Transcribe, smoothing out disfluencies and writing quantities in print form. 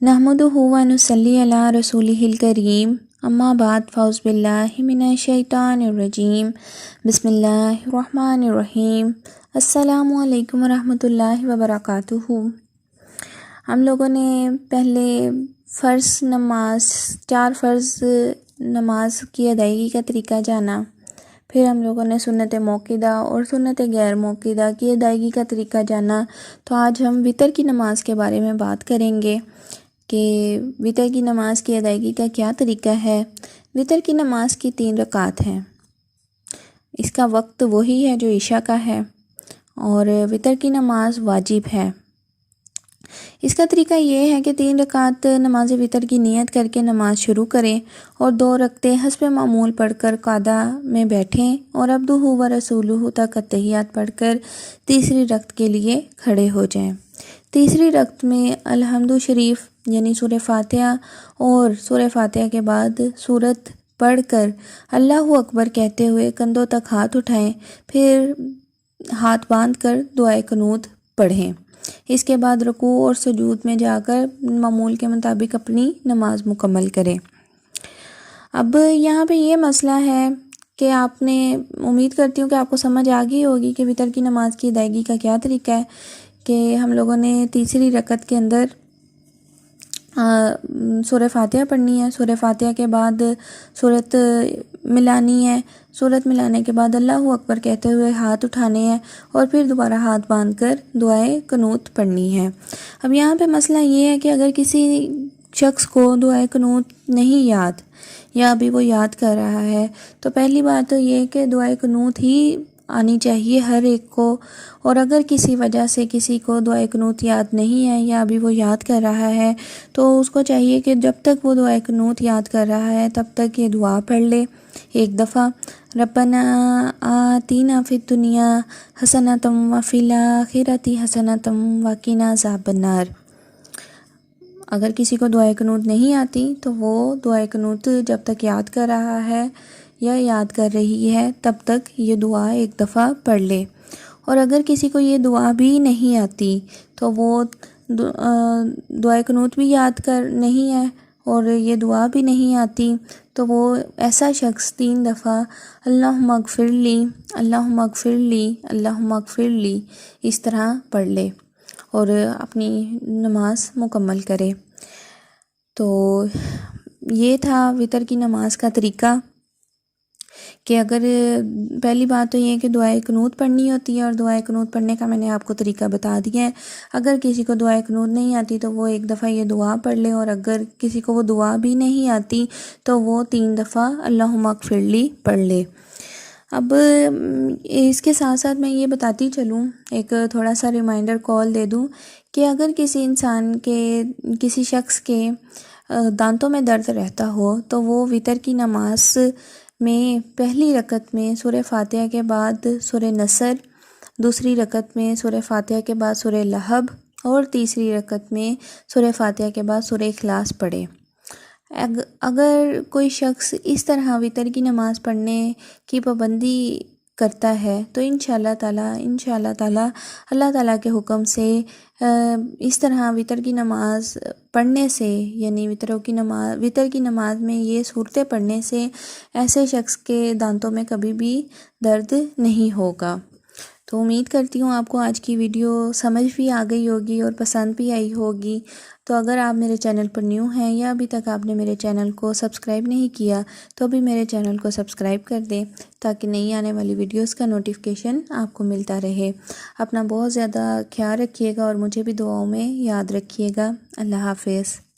नहमदुहु व नुसल्ली अला रसूलिहिल करीम अम्मा बाद फ़ौज़ बिल्लाहि मिनश शैतानिर रजीम बिस्मिल्लाहिर्रहमानिर्रहीम अस्सलामु अलैकुम वरहमतुल्लाहि वबरकातुहू। हम लोगों ने पहले चार फ़र्ज़ नमाज की अदायगी का तरीका जाना, फिर हम लोगों ने सुन्नत मौक़िदा और सुन्नत गैर मौक़िदा की अदायगी का तरीका जाना। तो आज हम वितर की नमाज़ के बारे में बात करेंगे कि वितर की नमाज़ की अदायगी का क्या तरीका है। वितर की नमाज़ की 3 रकात हैं। इसका वक्त वही है जो इशा का है और वितर की नमाज़ वाजिब है। इसका तरीका ये है कि 3 रकात नमाज वितर की नियत करके नमाज शुरू करें और 2 रकते हस्ब मामूल पढ़कर कादा में बैठें और अब्दुहु व रसूलुहु तक अत्तहियात पढ़कर तीसरी रकत के लिए खड़े हो जाएं। तीसरी रकत में अलहम्दु शरीफ यानी सूरह फातिहा और सूरह फातिहा के बाद सूरत पढ़कर अल्लाहु अकबर कहते हुए कंधों तक हाथ उठाएं, फिर हाथ बांध कर दुआए कुनूत पढ़ें। इसके बाद रुकू और सुजूद में जाकर मामूल के मुताबिक अपनी नमाज मुकम्मल करें। अब यहाँ पे ये मसला है कि आपने, उम्मीद करती हूँ कि आपको समझ आ गई होगी कि वितर की नमाज की अदायगी का क्या तरीका है। कि हम लोगों ने तीसरी रकत के अंदर सूरह फातिहा पढ़नी है, सूरह फातिहा के बाद सूरत मिलानी है, सूरत मिलाने के बाद अल्लाहु अकबर कहते हुए हाथ उठाने हैं और फिर दोबारा हाथ बांधकर दुआए कुनूत पढ़नी है। अब यहाँ पे मसला ये है कि अगर किसी शख्स को दुआए कुनूत नहीं याद या अभी वो याद कर रहा है, तो पहली बात तो ये कि दुआए कुनूत ही आनी चाहिए हर एक को। और अगर किसी वजह से किसी को दुआए कुनूत याद नहीं है या अभी वो याद कर रहा है, तो उसको चाहिए कि जब तक वो दुआए कुनूत याद कर रहा है तब तक ये दुआ पढ़ ले एक दफ़ा, रब्बना आतीना फिद दुनिया हसनतम व फिल आखिरति हसनतम व क़िना अज़ाबन्नार। अगर किसी को दुआए कुनूत नहीं आती तो वो दुआए कुनूत जब तक याद कर रहा है या याद कर रही है तब तक ये दुआ एक दफ़ा पढ़ ले। और अगर किसी को ये दुआ भी नहीं आती तो वो दुआए कुनूत भी याद कर नहीं है और ये दुआ भी नहीं आती, तो वो ऐसा शख्स 3 दफ़ा अल्लाहुम्मा अग़फ़िरली अल्लाहुम्मा अग़फ़िरली अल्लाहुम्मा अग़फ़िरली इस तरह पढ़ ले और अपनी नमाज मुकम्मल करे। तो ये था वितर की नमाज का तरीका कि अगर पहली बात तो ये है कि दुआए कुनूत पढ़नी होती है और दुआए कुनूत पढ़ने का मैंने आपको तरीका बता दिया है। अगर किसी को दुआए कुनूत नहीं आती तो वो एक दफ़ा ये दुआ पढ़ ले और अगर किसी को वो दुआ भी नहीं आती तो वो 3 दफ़ा अल्लाहुम्मा अग़फ़िरली पढ़ ले। अब इसके साथ साथ मैं ये बताती चलूँ, एक थोड़ा सा रिमाइंडर कॉल दे दूँ कि अगर किसी शख्स के दांतों में दर्द रहता हो तो वो वितर की नमाज में पहली रकत में सूरह फातिहा के बाद सूरह नसर, दूसरी रकत में सूरह फातिहा के बाद सूरह लहब और तीसरी रकत में सूरह फातिहा के बाद सूरह इखलास पढ़े। अगर कोई शख्स इस तरह वितर की नमाज़ पढ़ने की पाबंदी करता है तो इंशाअल्लाह ताला अल्लाह ताला के हुक्म से इस तरह वितर की नमाज़ पढ़ने से, यानी वितर की नमाज़ में ये सूरतें पढ़ने से ऐसे शख्स के दांतों में कभी भी दर्द नहीं होगा। तो उम्मीद करती हूँ आपको आज की वीडियो समझ भी आ गई होगी और पसंद भी आई होगी। तो अगर आप मेरे चैनल पर न्यू हैं या अभी तक आपने मेरे चैनल को सब्सक्राइब नहीं किया तो अभी मेरे चैनल को सब्सक्राइब कर दें ताकि नई आने वाली वीडियोस का नोटिफिकेशन आपको मिलता रहे। अपना बहुत ज़्यादा ख्याल रखिएगा और मुझे भी दुआओं में याद रखिएगा। अल्लाह हाफ़िज़।